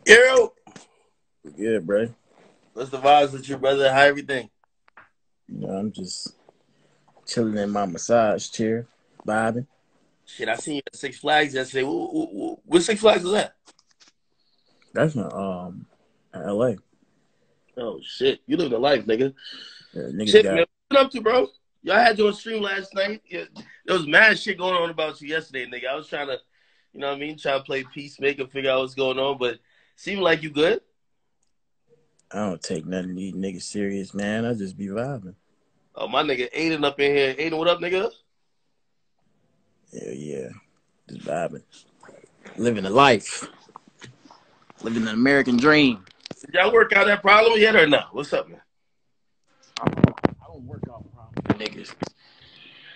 Yo, Yeah, bro. what's the vibes with you, brother? How everything? I'm just chilling in my massage chair, vibing. Shit, I seen you at Six Flags yesterday. What Six Flags was that? That's in LA. Oh shit, you living a life, nigga. Yeah, niggas Shit, got man, what you up to, bro? Y'all had you on stream last night. Yeah, there was mad shit going on about you yesterday, nigga. I was trying to, you know what I mean, try to play peacemaker, figure out what's going on, but seemed like you good. I don't take nothing of these niggas serious, man. I just be vibing. Oh, my nigga Aiden up in here. Aiden, what up, nigga? Yeah. Just vibing. Living a life. Living an American dream. Did y'all work out that problem yet or no? What's up, man? I don't work out problems with niggas.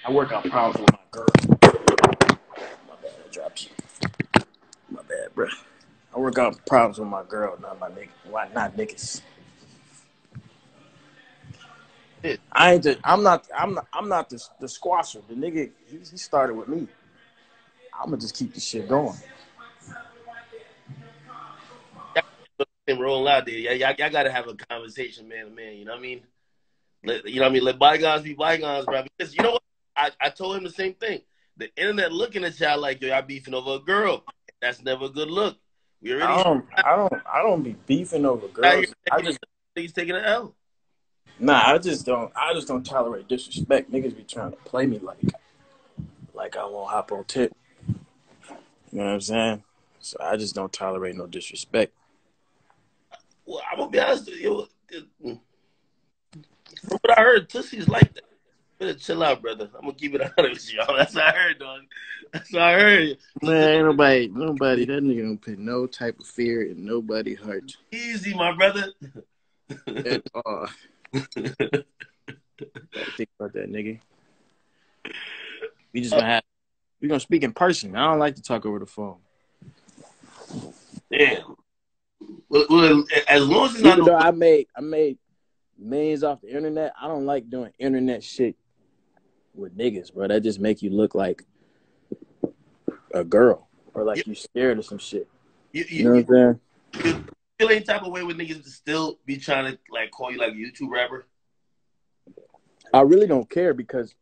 I work out problems with my girl. My bad, I dropped you. My bad, bro. I work out problems with my girl, not my nigga. Why not niggas? Shit. I'm not the squasher. The nigga, he started with me. I'm gonna just keep the shit going. Rolling out there. Y'all gotta have a conversation, man to man. You know what I mean? You know what I mean? Let bygones be bygones, bro. Because you know what? I told him the same thing. The internet looking at y'all like, yo, y'all beefing over a girl. That's never a good look. We already I don't be beefing over girls. he's taking an L. I just don't tolerate disrespect. Niggas be trying to play me like I won't hop on tip. You know what I'm saying? So I just don't tolerate no disrespect. Well, I'm gonna be honest with you. From what I heard, Toosie's like that. Better chill out, brother. I'm gonna keep it honest with y'all. That's what I heard, dog. That's what I heard. Man, ain't nobody. That nigga don't put no type of fear in nobody's heart. Easy, my brother. At all. Gotta think about that, nigga. We gonna speak in person. I don't like to talk over the phone. Damn. Well, as long as it's Even not though I made millions off the internet, I don't like doing internet shit with niggas, bro. That just make you look like a girl or like you scared of some shit. You know what I'm saying? You feel any type of way with niggas to still be trying to like call you like a YouTube rapper? I really don't care because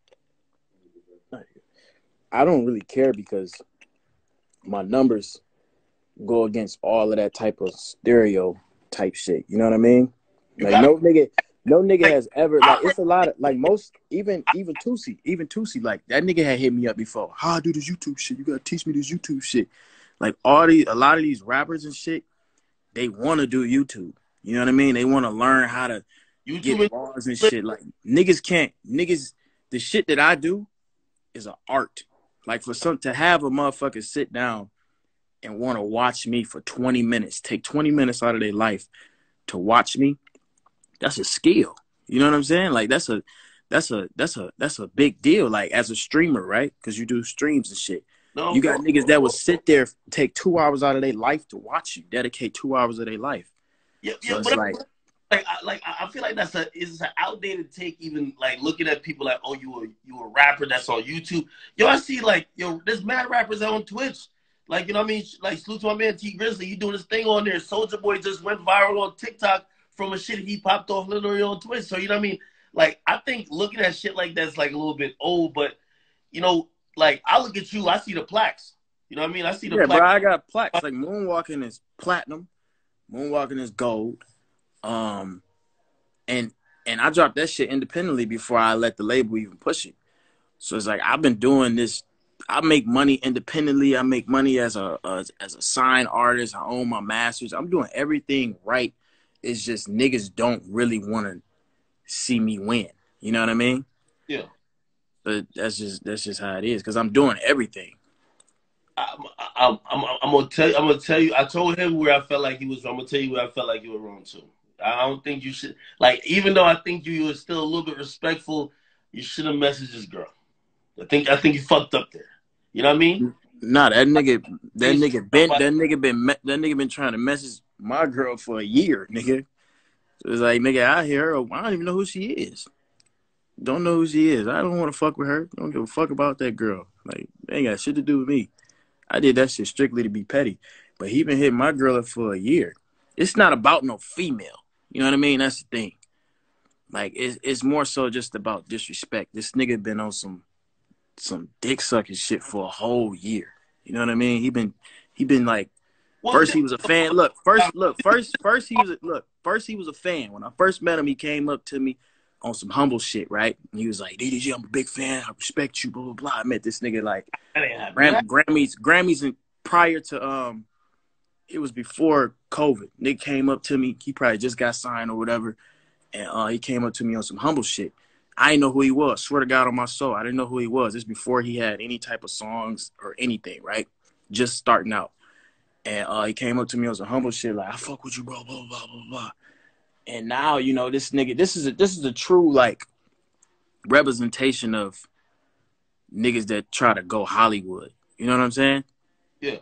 my numbers go against all of that type of stereotype shit. You know what I mean? Like no nigga has ever like it's a lot of like most even Toosi like that nigga had hit me up before. How I do this YouTube shit? You gotta teach me this YouTube shit. Like a lot of these rappers and shit, they want to do YouTube. You know what I mean? They want to learn how to get laws and shit. Like niggas. The shit that I do is an art. Like to have a motherfucker sit down and want to watch me for 20 minutes, take 20 minutes out of their life to watch me, that's a skill. You know what I'm saying? Like that's a big deal. Like as a streamer, right? Because you do streams and shit. No, you got niggas that will sit there, take 2 hours out of their life to watch you, dedicate 2 hours of their life. Yeah, so yeah, it's I feel like it's an outdated take. Even like looking at people like, oh, you a rapper that's on YouTube. Yo, I see like there's mad rappers on Twitch. Like you know what I mean? Like salute to my man T Grizzly. He doing this thing on there. Soldier Boy just went viral on TikTok from a shit he popped off literally on Twitch. So you know what I mean? Like I think looking at shit like that's like a little bit old, but you know, like I look at you, I see the plaques. You know what I mean? I see the plaques. Bro, I got plaques. Like moonwalking is platinum, moonwalking is gold. And I dropped that shit independently before I let the label even push it. So it's like I've been doing this. I make money independently. I make money as a signed artist. I own my masters. I'm doing everything right. It's just niggas don't really want to see me win. You know what I mean? Yeah. But that's just how it is because I'm doing everything. I'm gonna tell you. I told him where I felt like he was wrong. I'm gonna tell you where I felt like you were wrong too. I don't think you should like. Even though I think you were still a little bit respectful, you should have messaged this girl. I think you fucked up there. You know what I mean? Nah, that nigga been trying to message my girl for a year, nigga. So it's like, nigga, I hear her. I don't even know who she is. Don't know who she is. I don't want to fuck with her. Don't give a fuck about that girl. Like, they ain't got shit to do with me. I did that shit strictly to be petty. but he been hitting my girl up for a year. It's not about no female. You know what I mean? That's the thing. Like, it's more so just about disrespect. This nigga been on some dick sucking shit for a whole year. You know what I mean? He been like, first he was a fan. First he was a fan. When I first met him, he came up to me on some humble shit, right? And he was like, DDG, I'm a big fan. I respect you, blah, blah, blah. I met this nigga like Grammys and prior to, it was before COVID. Nick came up to me. He probably just got signed or whatever. And he came up to me on some humble shit. I didn't know who he was. Swear to God on my soul. I didn't know who he was. This before he had any type of songs or anything, right? Just starting out. And he came up to me on some humble shit like, I fuck with you, bro, blah, blah, blah, blah. And now, you know, this nigga, this is a true, like, representation of niggas that try to go Hollywood. You know what I'm saying? Yeah.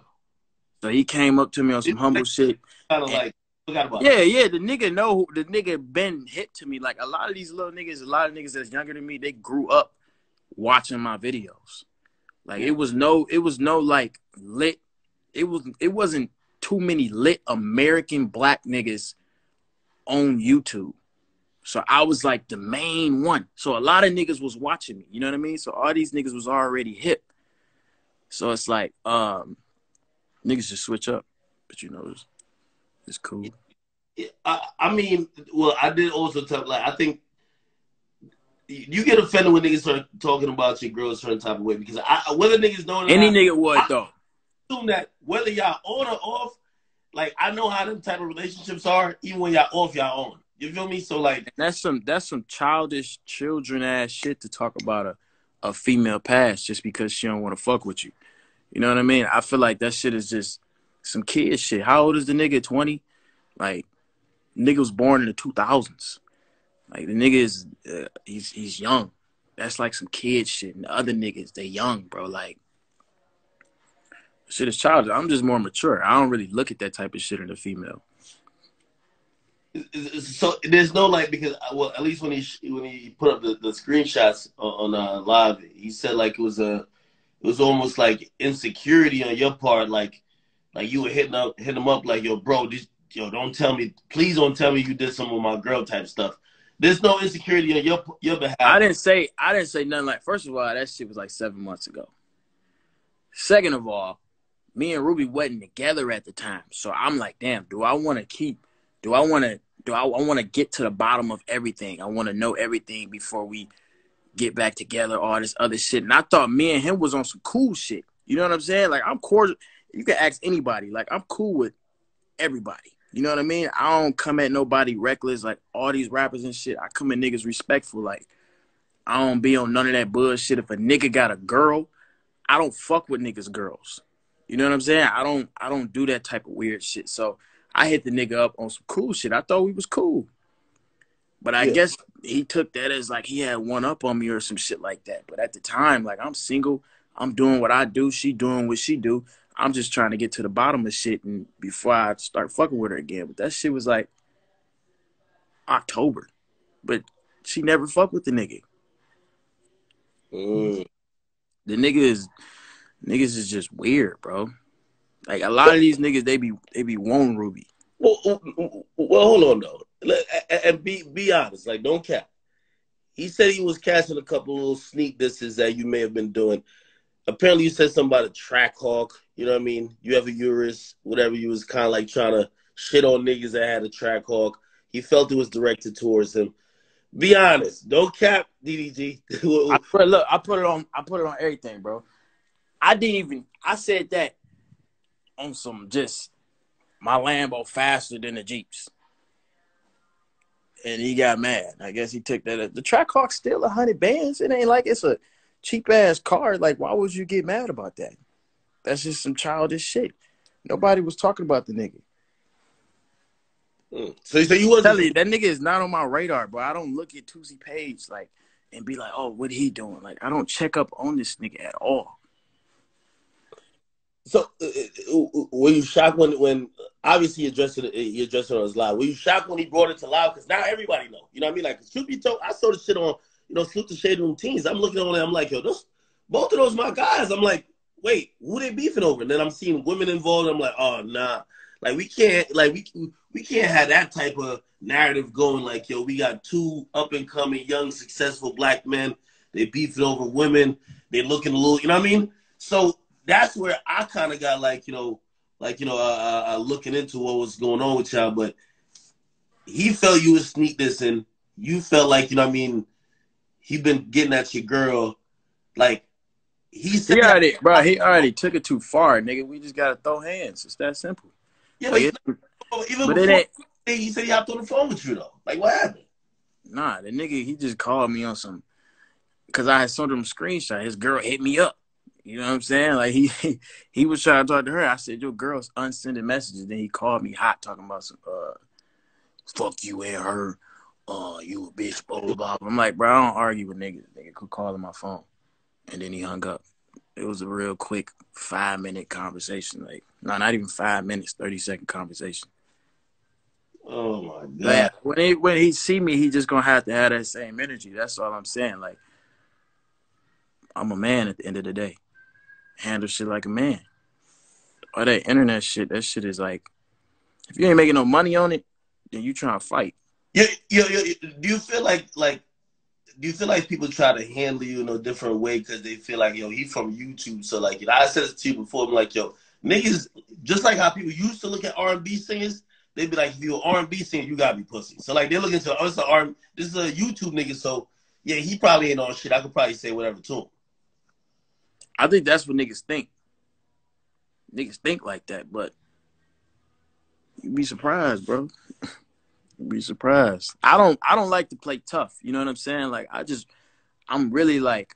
So he came up to me on some humble shit. Kind of like, forgot about yeah, the nigga been hip to me. Like, a lot of niggas that's younger than me, they grew up watching my videos. Like, it was no like lit. It wasn't too many lit American black niggas on YouTube. So I was like the main one. So a lot of niggas was watching me. You know what I mean? So all these niggas was already hip. So it's like, niggas just switch up. But you know, it's cool. I mean, well, I did also tell, like, I think you get offended when niggas start talking about your girl a certain type of way, because whether niggas know it or any not, nigga would though. I assume that whether y'all on or off, like, I know how them type of relationships are. Even when y'all off, y'all on. You feel me? So like, that's some childish children ass shit to talk about a female past just because she don't want to fuck with you. You know what I mean? I feel like that shit is just some kid shit. How old is the nigga? 20? Like, nigga was born in the 2000s. Like, the nigga is he's young. That's like some kid shit. And the other niggas, they young, bro. Like, shit is childish. I'm just more mature. I don't really look at that type of shit in a female. So there's no, like, because, well, at least when he put up the screenshots on live, he said like it was almost like insecurity on your part, like you were hitting him up like, yo, bro, don't tell me, please don't tell me you did something with my girl type stuff. There's no insecurity on your behalf. I didn't say nothing. Like, first of all, that shit was like 7 months ago. Second of all, me and Ruby wasn't together at the time. So I'm like, damn, do I want to get to the bottom of everything? I want to know everything before we get back together, all this other shit. And I thought me and him was on some cool shit. You know what I'm saying? Like, I'm cordial. You can ask anybody. Like, I'm cool with everybody. You know what I mean? I don't come at nobody reckless, like all these rappers and shit. I come at niggas respectful. Like, I don't be on none of that bullshit. If a nigga got a girl, I don't fuck with niggas' girls. You know what I'm saying? I don't do that type of weird shit. So I hit the nigga up on some cool shit. I thought we was cool. But I guess he took that as like he had one up on me or some shit like that. But at the time, like, I'm single. I'm doing what I do. She doing what she do. I'm just trying to get to the bottom of shit and before I start fucking with her again. But that shit was like October. But she never fucked with the nigga. The niggas is just weird, bro. Like, a lot of these niggas, they be wanting Ruby. Well, hold on though, and be honest. Like, don't cap. He said he was catching a couple little sneak disses that you may have been doing. Apparently, you said something about a track hawk. You know what I mean? You have a Urus, whatever. You was kind of like trying to shit on niggas that had a track hawk. He felt it was directed towards him. Be honest. Don't cap, DDG. I put it on everything, bro. I said that on some just my Lambo faster than the Jeeps. And he got mad. I guess he took that. The Trackhawk's still 100 bands. It ain't like it's a cheap ass car. Like, why would you get mad about that? That's just some childish shit. Nobody was talking about the nigga. So you wasn't telling you, that nigga is not on my radar, bro. I don't look at Toosi page like and be like, oh, what he doing? Like, I don't check up on this nigga at all. So were you shocked when obviously he addressed it on his live? Were you shocked when he brought it to live? Because now everybody know. You know what I mean? Like, truth be told, I saw the shit on, Salute the Shade Room Teens. I'm looking on there, I'm like, yo, both of those my guys. I'm like, wait, who they beefing over? And then I'm seeing women involved. I'm like, oh nah, like we can't, like we can't have that type of narrative going. Like, yo, we got two up and coming young successful black men. They beefing over women. They looking a little, you know what I mean? So that's where I kind of got like, looking into what was going on with y'all. But he felt you would sneak this, and you felt like, you know what I mean, he been getting at your girl. Like, he said he already took it too far, nigga. We just gotta throw hands. It's that simple. Yeah, like, but even before he said he hopped on the phone with you though. Like, what happened? Nah, the nigga, he just called me on some, cause I had sent him a screenshot. His girl hit me up. You know what I'm saying? Like he was trying to talk to her. I said, your girl's unsending messages. Then he called me hot talking about some fuck you and her. You a bitch, blah, blah, blah. I'm like, bro, I don't argue with niggas. Nigga could call on my phone. And then he hung up. It was a real quick 5-minute conversation. Like, no, not even 5 minutes, 30-second conversation. Oh my God. Like, when he see me, he just gonna have to have that same energy. That's all I'm saying. Like, I'm a man at the end of the day. Handle shit like a man. All that internet shit, that shit is like, if you ain't making no money on it, then you trying to fight. Do you feel like people try to handle you in a different way because they feel like, yo, he from YouTube, so like, you know, I said this to you before, I'm like, yo, niggas, just like how people used to look at R&B singers, they'd be like, if you're an R&B singer, you gotta be pussy. So like, they're looking to us, this is a YouTube nigga, so yeah, he probably ain't on shit. I could probably say whatever to him. I think that's what niggas think. Niggas think like that, but you'd be surprised, bro. You'd be surprised. I don't like to play tough. You know what I'm saying? Like, I'm really like,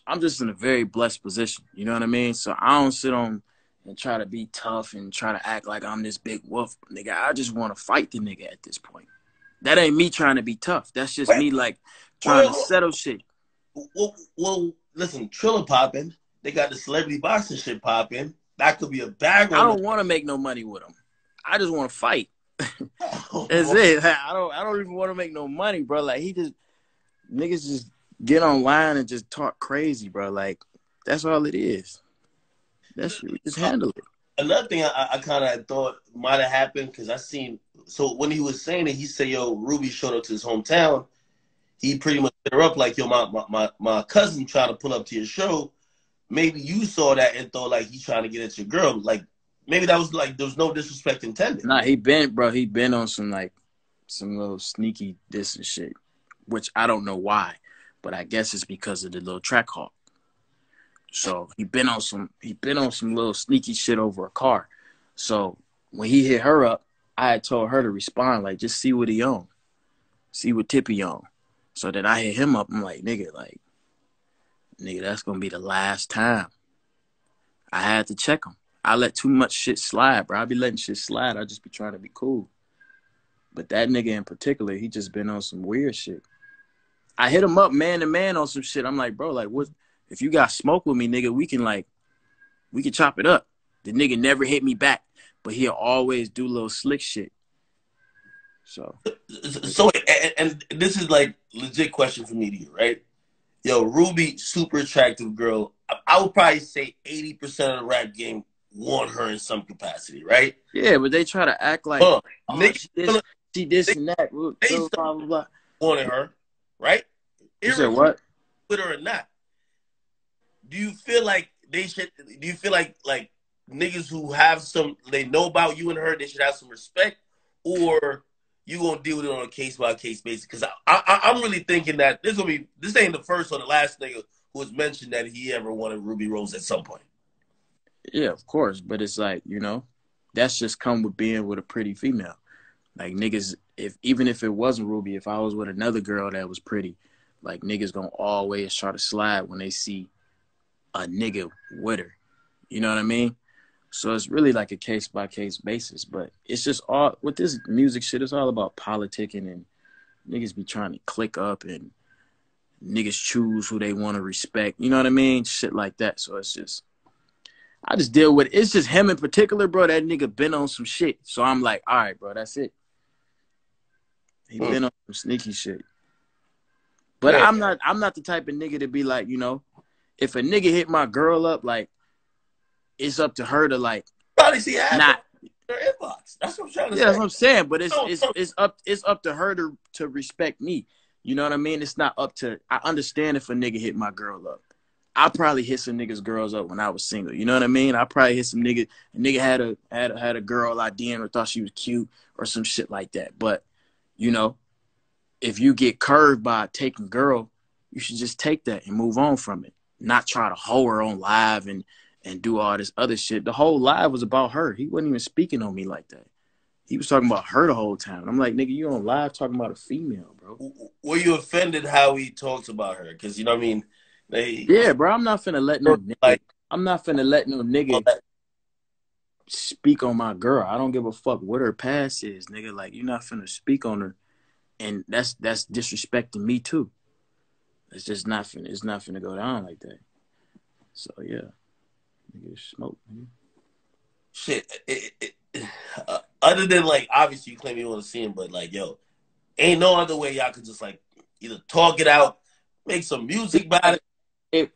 I'm just in a very blessed position. You know what I mean? So I don't sit on and try to be tough and try to act like I'm this big wolf. Nigga, I just want to fight the nigga at this point. That ain't me trying to be tough. That's just me like trying to settle shit. Well, listen, Triller popping. They got the celebrity boxing shit popping. That could be a bag. I don't want to make no money with him. I just want to fight. That's it. I don't even want to make no money, bro. Like, niggas just get online and just talk crazy, bro. Like, that's all it is. That shit, we just handle it. Another thing I kind of thought might have happened, because I seen, so when he was saying it, he said, yo, Ruby showed up to his hometown. He pretty much hit her up like, yo, my cousin tried to pull up to your show. Maybe you saw that and thought like he's trying to get at your girl. Like, maybe that was like, there was no disrespect intended. Nah, he been on some little sneaky diss and shit, which I don't know why, but I guess it's because of the little track hawk. So he been on some little sneaky shit over a car. So when he hit her up, I had told her to respond, like, just see what he on. See what tip he on. So then I hit him up. I'm like, nigga, that's going to be the last time. I had to check him. I let too much shit slide, bro. I be letting shit slide. I just be trying to be cool. But that nigga in particular, he just been on some weird shit. I hit him up man to man on some shit. I'm like, bro, like, what? If you got smoke with me, nigga, we can chop it up. The nigga never hit me back, but he'll always do little slick shit. So and this is like legit question for me to you, right? Yo, Ruby, super attractive girl. I would probably say 80% of the rap game want her in some capacity, right? Yeah, but they try to act like she this and that. Blah, blah, blah. Wanted her, right? You said what? With her or not? Do you feel like they should? Do you feel like niggas who have they know about you and her, they should have some respect, or you gonna deal with it on a case by case basis? Because I'm really thinking that this ain't the first or the last nigga who has mentioned that he ever wanted Rubi Rose at some point. Yeah, of course, but it's like, you know, that's just come with being with a pretty female. Like, niggas, even if it wasn't Ruby, if I was with another girl that was pretty, like, niggas gonna always try to slide when they see a nigga with her. You know what I mean? So it's really like a case by case basis, but it's just all with this music shit. It's all about politicking, and niggas be trying to click up, and niggas choose who they want to respect. You know what I mean? Shit like that. So I just deal with it. It's just him in particular, bro. That nigga been on some shit. So I'm like, all right, bro, that's it. He been on some sneaky shit. But yeah. I'm not the type of nigga to be like, you know, if a nigga hit my girl up, like, it's up to her to, like, probably see not their inbox. That's what I'm trying to say. That's what I'm saying. But it's up to her to respect me. You know what I mean? It's not up to. I understand if a nigga hit my girl up. I probably hit some niggas' girls up when I was single. You know what I mean? I probably hit some nigga. A nigga had a girl I DM'd or thought she was cute or some shit like that. But you know, if you get curved by taking girl, you should just take that and move on from it. Not try to hoe her on live and do all this other shit. The whole live was about her. He wasn't even speaking on me like that. He was talking about her the whole time. I'm like, nigga, you on live talking about a female, bro. Were you offended how he talks about her? Because, you know what I mean? Yeah, bro, I'm not finna let no nigga speak on my girl. I don't give a fuck what her past is, nigga. Like, you're not finna speak on her. And that's disrespecting me too. It's just not finna, it's not finna go down like that. So yeah. Nigga, smoke, man. Shit. Other than, like, obviously you claim you want to see him, but, like, yo, ain't no other way y'all could just, like, either talk it out, make some music about it.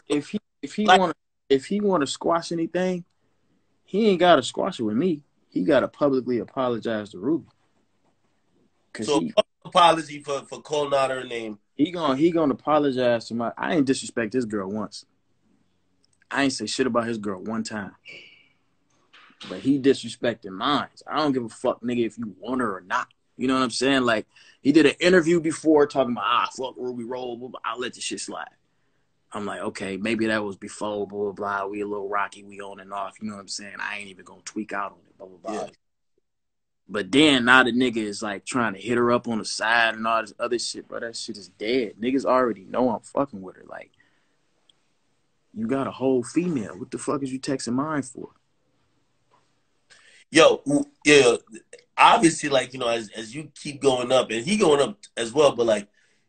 If he wanna squash anything, he ain't gotta squash it with me. He gotta publicly apologize to Rubi. So apology for calling out her name. He gonna apologize to my. I ain't disrespect this girl once. I ain't say shit about his girl one time. But he disrespected mine. I don't give a fuck, nigga, if you want her or not. You know what I'm saying? Like, he did an interview before talking about, fuck Rubi Rose, I'll let the shit slide. I'm like, okay, maybe that was before, blah, blah, blah. We a little rocky, we on and off. You know what I'm saying? I ain't even gonna tweak out on it, blah, blah, blah. Yeah. But then now the nigga is like trying to hit her up on the side and all this other shit, bro. That shit is dead. Niggas already know I'm fucking with her. Like, you got a whole female. What the fuck is you texting mine for? Yo, yeah, obviously, like, you know, as you keep going up, and he going up as well, but, like,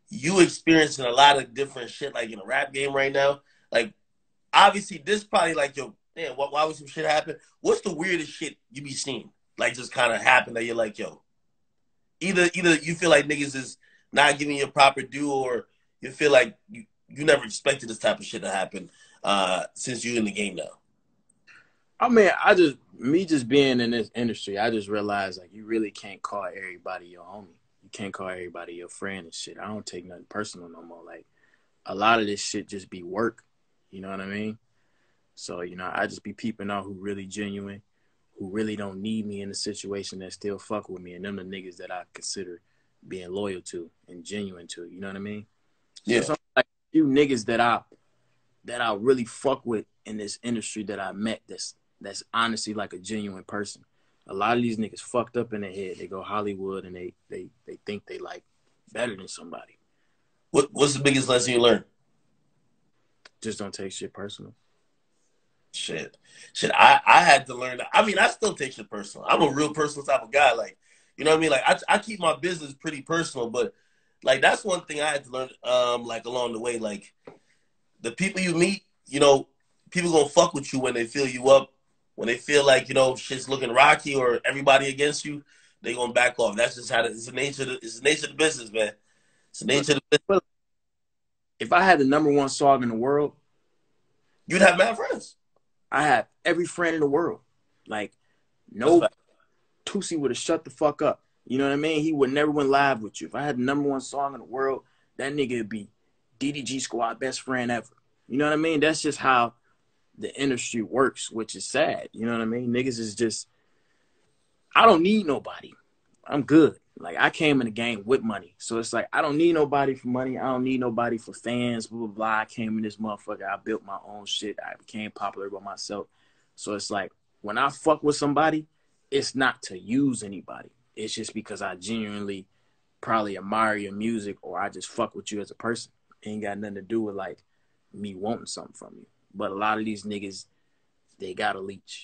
you experiencing a lot of different shit, like, in the rap game right now. Like, obviously, this probably, like, yo, man, why would some shit happen? What's the weirdest shit you be seeing? Like, just kind of happen that you're like, yo, either you feel like niggas is not giving you a proper due, or you feel like you never expected this type of shit to happen since you in the game now. I mean, me just being in this industry, I just realized, like, you really can't call everybody your homie. You can't call everybody your friend and shit. I don't take nothing personal no more. Like, a lot of this shit just be work. You know what I mean? So, you know, I just be peeping out who really genuine, who really don't need me in a situation that still fuck with me. And them the niggas that I consider being loyal to and genuine to. You know what I mean? Yeah. So, like, a few niggas that I really fuck with in this industry that I met that's honestly like a genuine person. A lot of these niggas fucked up in their head. They go Hollywood and they think they like better than somebody. What's the biggest lesson you learned? Just don't take shit personal. Shit. I had to learn that. I mean, I still take shit personal. I'm a real personal type of guy. Like, you know what I mean? Like, I keep my business pretty personal, but, like, that's one thing I had to learn, like, along the way. Like, the people you meet, you know, people gonna fuck with you when they fill you up. When they feel like, you know, shit's looking rocky or everybody against you, they gonna back off. That's just how it's the nature of the business, man. It's the nature of the business. If I had the #1 song in the world, you'd have mad friends. I have every friend in the world. Like, no, Toosi would have shut the fuck up. You know what I mean? He would never went live with you. If I had the #1 song in the world, that nigga would be DDG squad best friend ever. You know what I mean? That's just how the industry works, which is sad. You know what I mean? Niggas is just, I don't need nobody. I'm good. Like, I came in the game with money. So it's like, I don't need nobody for money. I don't need nobody for fans, blah, blah, blah. I came in this motherfucker. I built my own shit. I became popular by myself. So it's like, when I fuck with somebody, it's not to use anybody. It's just because I genuinely probably admire your music, or I just fuck with you as a person. It ain't got nothing to do with, like, me wanting something from you. But a lot of these niggas, they got to leech.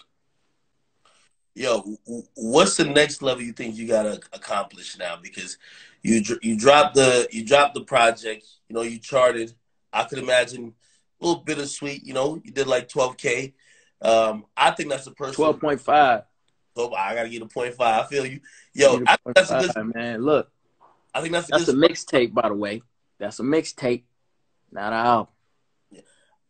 Yo, what's the next level you think you gotta accomplish now? Because you dropped the project. You know, you charted. I could imagine a little bittersweet. You know, you did like 12K. I think that's a personal 12.5. So I gotta get a 0.5. I feel you. Yo, I think that's a good man. Look, I think that's a mixtape, by the way. That's a mixtape, not an album.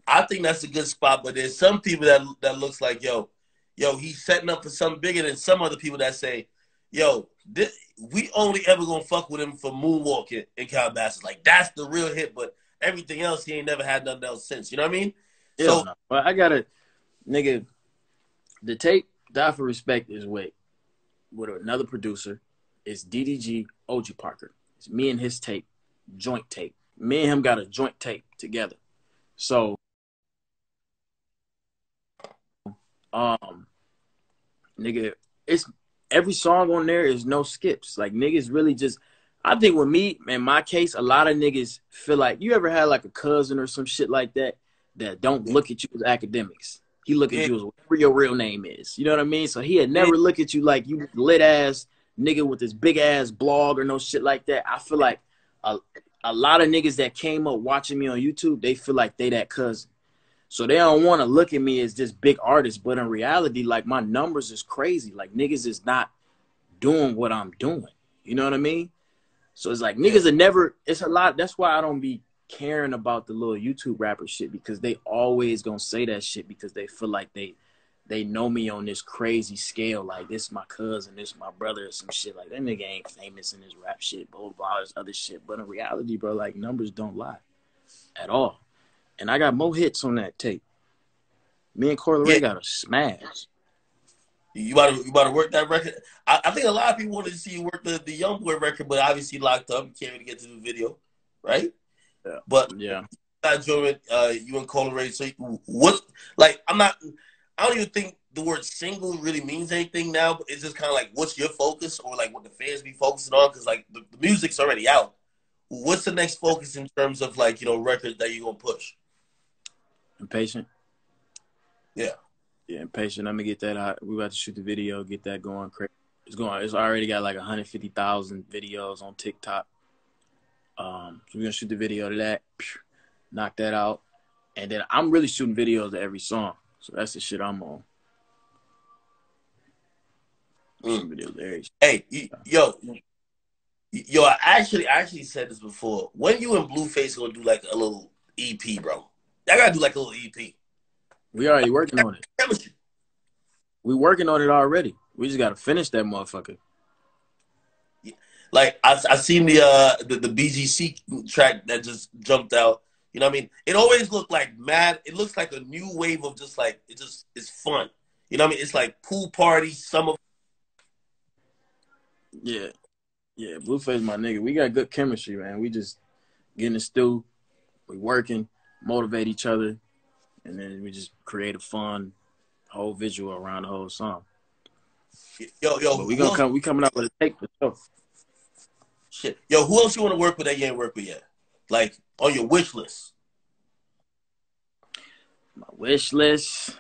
I think that's a good spot. But there's some people that looks like, yo, he's setting up for something bigger than some other people that say, yo, we only ever gonna fuck with him for moonwalking in Calabasas. Like that's the real hit, but everything else he ain't never had nothing else since. You know what I mean? Yeah, so, no. But I gotta, nigga, the tape Die for Respect is with another producer. It's DDG, OG Parker. It's me and his tape, joint tape. Me and him got a joint tape together. So, nigga, it's every song on there is no skips. Like niggas really just, I think with me, in my case, a lot of niggas feel like, you ever had like a cousin or some shit like that don't look at you as Akademiks. He look at you as whatever your real name is. You know what I mean? So he had never look at you like you lit ass nigga with this big ass blog or no shit like that. I feel like a lot of niggas that came up watching me on YouTube, they feel like they that cousin. So they don't want to look at me as this big artist. But in reality, like my numbers is crazy. Like niggas is not doing what I'm doing. You know what I mean? So it's like niggas are never, it's a lot. That's why I don't be caring about the little YouTube rapper shit, because they always gonna say that shit because they feel like they know me on this crazy scale. Like this my cousin, this my brother or some shit. Like that nigga ain't famous in his rap shit, blah, blah, this other shit. But in reality, bro, like numbers don't lie at all. And I got more hits on that tape. Me and Corey Ray got a smash. You about to work that record? I think a lot of people wanted to see you work the Young Boy record, but obviously locked up. You can't really get to the video, right? Yeah. But yeah, you and Corey Ray. So what? Like I don't even think the word single really means anything now. But it's just kind of like, what's your focus, or like what the fans be focusing on? Because like the music's already out. What's the next focus in terms of like records that you're gonna push? Impatient. Yeah. Yeah, Impatient. I'm gonna get that out. We about to shoot the video, get that going crazy. It's already got like 150,000 videos on TikTok. So we're gonna shoot the video to that, knock that out, and then I'm really shooting videos to every song. So that's the shit I'm on. Videos to every hey, yo, I actually said this before. When you and Blueface gonna do like a little EP, bro? I gotta do like a little EP. We already working on it. We working on it already. We just gotta finish that motherfucker. Yeah. Like I seen the BGC track that just jumped out. You know what I mean? It always looked like mad. It looks like a new wave of just like it's fun. You know what I mean? It's like pool party, summer. Yeah. Yeah, Blueface, my nigga. We got good chemistry, man. We just getting the stew. We working, motivate each other, and then we just create a fun whole visual around the whole song. Yo, but we coming out with a tape for sure. Shit. Yo, who else you want to work with that you ain't worked with yet? Like on your wish list. My wish list.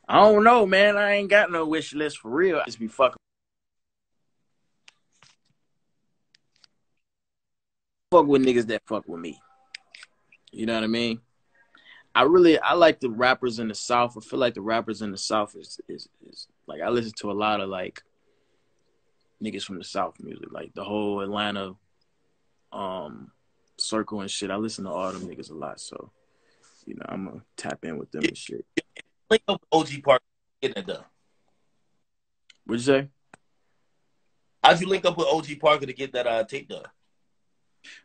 I don't know, man. I ain't got no wish list for real. I just be fucking. Fuck with niggas that fuck with me. You know what I mean? I like the rappers in the South. I feel like the rappers in the South is like, I listen to a lot of like niggas from the South music, like the whole Atlanta circle and shit. I listen to all them niggas a lot, so I'm gonna tap in with them and shit. Link up with OG Parker to get that done. What'd you say? How'd you link up with OG Parker to get that tape done?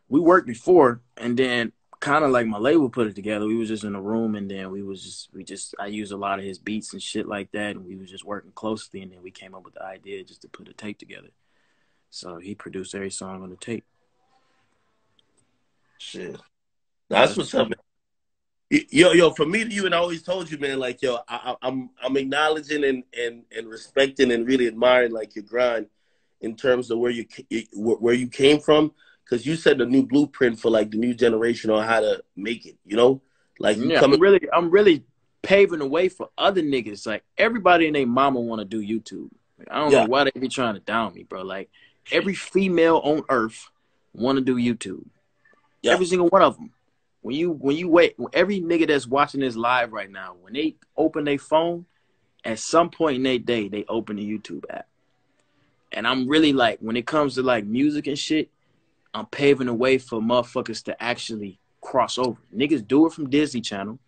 We worked before, and then kind of like my label put it together. We was just in a room, and then I used a lot of his beats and shit like that, and we was just working closely, and then we came up with the idea just to put a tape together. So he produced every song on the tape. Shit, that's what's up, man. Yo, from me to you, and I always told you, man, like, yo, I'm acknowledging and respecting and really admiring like your grind in terms of where you came from. Because you set a new blueprint for like the new generation on how to make it, like I'm really paving the way for other niggas. Like everybody and their mama want to do YouTube. Like, I don't know why they be trying to down me, bro. Like every female on earth want to do YouTube. Yeah. Every single one of them. When you wait, every nigga that's watching this live right now, when they open their phone, at some point in their day, they open the YouTube app. And I'm really like, when it comes to like music and shit, I'm paving the way for motherfuckers to actually cross over. Niggas do it from Disney Channel.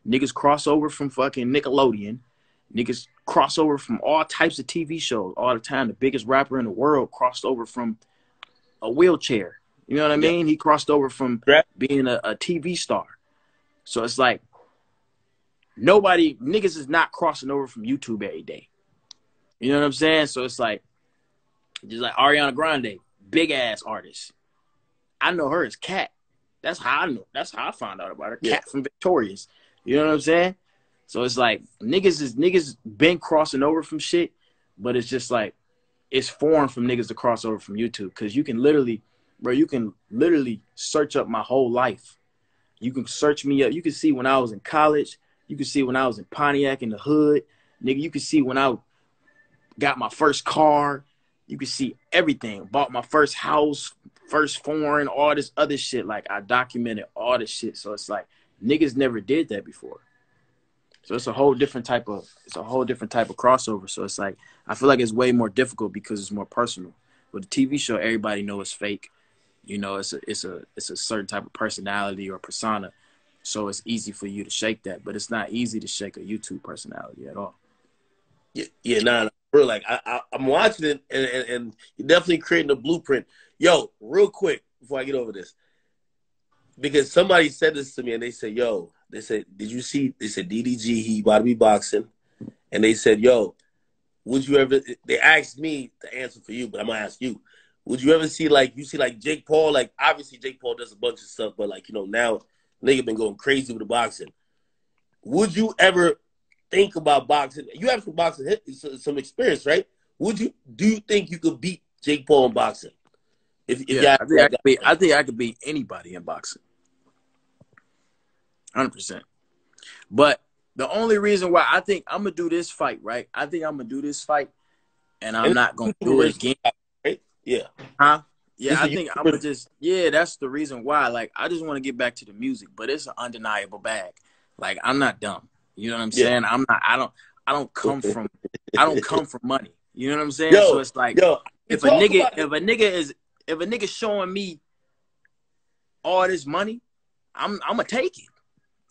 Niggas cross over from fucking Nickelodeon. Niggas cross over from all types of TV shows all the time. The biggest rapper in the world crossed over from a wheelchair. You know what I mean? He crossed over from being a TV star. So it's like niggas is not crossing over from YouTube every day. You know what I'm saying? So it's like, just like Ariana Grande, big ass artist. I know her as Cat. That's how I know. That's how I found out about her. Cat from Victorious. You know what I'm saying? So it's like niggas been crossing over from shit, but it's just like it's foreign from niggas to cross over from YouTube, because you can literally search up my whole life. You can search me up. You can see when I was in college. You can see when I was in Pontiac in the hood. Nigga, you can see when I got my first car. You can see everything. Bought my first house, first foreign, all this other shit. Like, I documented all this shit. So it's like niggas never did that before. So it's a whole different type of crossover. So it's like, I feel like it's way more difficult because it's more personal. With a TV show, everybody knows it's fake. You know, it's a certain type of personality or persona. So it's easy for you to shake that, but it's not easy to shake a YouTube personality at all. Nah, bro. Like I'm watching it, and you're definitely creating a blueprint. Yo, real quick before I get over this, because somebody said this to me, and they said, did you see? They said DDG, he about to be boxing, and they said, yo, would you ever? They asked me to answer for you, but I'm gonna ask you. Would you ever see like Jake Paul? Like, obviously Jake Paul does a bunch of stuff, but like, you know, now nigga been going crazy with the boxing. Would you ever think about boxing? You have some boxing, some experience, right? Do you think you could beat Jake Paul in boxing? I think I could beat anybody in boxing, 100%. But the only reason why I think I'm gonna do this fight, right? I think I'm gonna do this fight, and I'm not gonna do it again. Right? Yeah. Huh? Yeah, I think I'm gonna just. Yeah, that's the reason why. Like, I just want to get back to the music, but it's an undeniable bag. Like, I'm not dumb. You know what I'm saying? I'm not. I don't come from money. You know what I'm saying? So it's like, if a nigga showing me all this money, I'm gonna take it.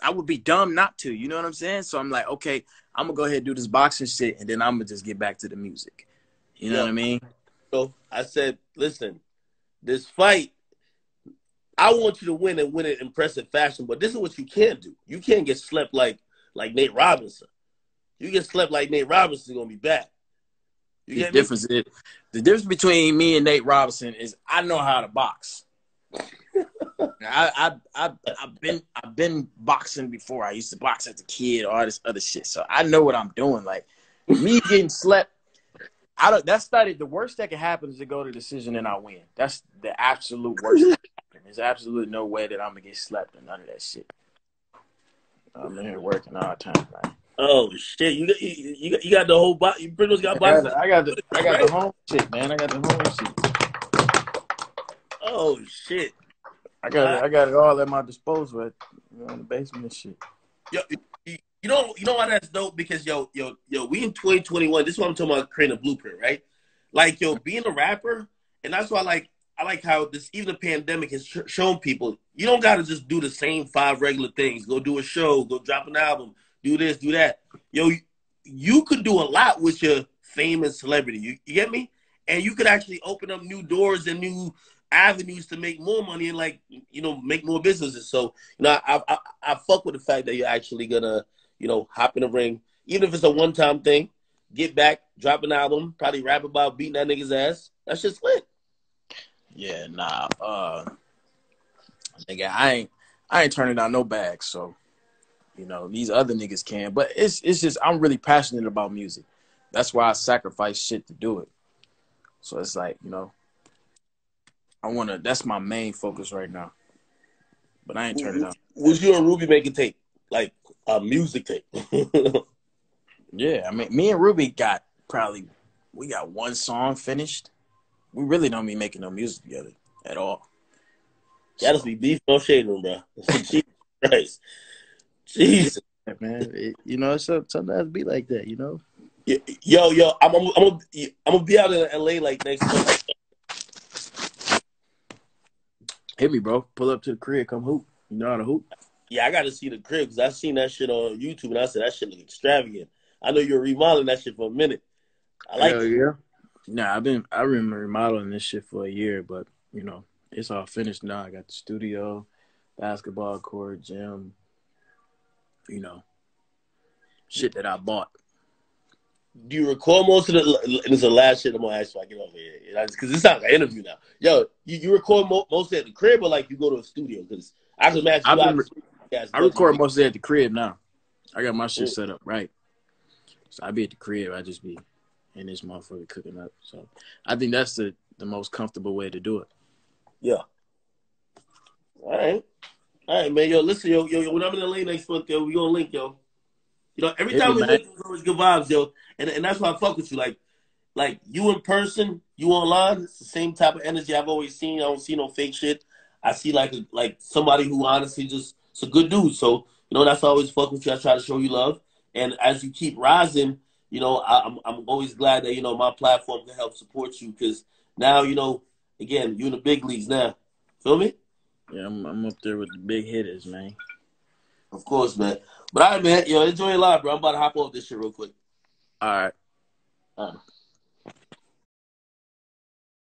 I would be dumb not to. You know what I'm saying? So I'm like, okay, I'm gonna go ahead and do this boxing shit, and then I'm gonna just get back to the music. You know what I mean? So I said, listen, this fight, I want you to win and win in impressive fashion, but this is what you can't do. You can't get slept like Nate Robinson. You get slept like Nate Robinson, gonna be bad. The difference between me and Nate Robinson is I know how to box. I've been boxing before. I used to box as a kid, all this other shit. So I know what I'm doing. Like, me getting slept, the worst that can happen is to go to decision and I win. That's the absolute worst that can happen. There's absolutely no way that I'm gonna get slept and none of that shit. I'm in here working all the time, man. Oh shit! You got the whole box. You pretty much got boxing. I got the home shit, man. I got the home shit. Oh shit! I got it all at my disposal, in the basement and shit. Yo, you know why that's dope? Because yo, we in 2021. This is what I'm talking about, creating a blueprint, right? Like, yo, being a rapper, and that's why I like how this, even the pandemic has shown people, you don't got to just do the same 5 regular things. Go do a show, go drop an album, do this, do that. Yo, you could do a lot with your fame and celebrity. You get me? And you could actually open up new doors and new avenues to make more money and, like, you know, make more businesses. So, you know, I fuck with the fact that you're actually gonna, you know, hop in the ring, even if it's a one-time thing, get back, drop an album, probably rap about beating that nigga's ass. That's just lit. Yeah, nah. Nigga, I ain't turning down no bags, so, you know, these other niggas can. But it's just, I'm really passionate about music. That's why I sacrifice shit to do it. So it's like, you know, that's my main focus right now. But I ain't turning down. Was you and Ruby making tape? Like a music tape? Yeah, I mean, me and Ruby we got one song finished. We really don't be making no music together at all. That must be beef, no shading, bro. Jesus Christ. Jesus. Yeah, man. You know, sometimes be like that, you know? Yo, I'm gonna be out in LA like next month. Hit me, bro. Pull up to the crib, come hoop. You know how to hoop? Yeah, I got to see the crib because I seen that shit on YouTube and I said that shit look extravagant. I know you're remodeling that shit for a minute. I like Hell it. yeah. Nah, I've been remodeling this shit for a year, but you know, it's all finished now. I got the studio, basketball court, gym, you know, shit that I bought. Do you record most of the? And it's the last shit I'm gonna ask you. I get over here because this sounds like an interview now. Yo, you record mostly at the crib or like you go to a studio? Because I can imagine I've you been out. I record mostly at the crib now. I got my shit set up right, so I be at the crib. I just be in this motherfucker cooking up. So I think that's the most comfortable way to do it. Yeah. All right, man. Yo, listen, yo. When I'm in LA next month, yo, we gonna link, yo. You know, every Hit me, time we man. link, it's always good vibes, yo. And that's why I fuck with you. Like you in person, you online, it's the same type of energy I've always seen. I don't see no fake shit. I see like somebody who honestly just it's a good dude. So, you know, that's why I always fuck with you. I try to show you love. And as you keep rising, you know, I'm always glad that, you know, my platform can help support you because now, you know, again, you're in the big leagues now. Feel me? Yeah, I'm up there with the big hitters, man. Of course, man. But all right, man, yo, enjoy your life, bro. I'm about to hop off this shit real quick. All right. All right.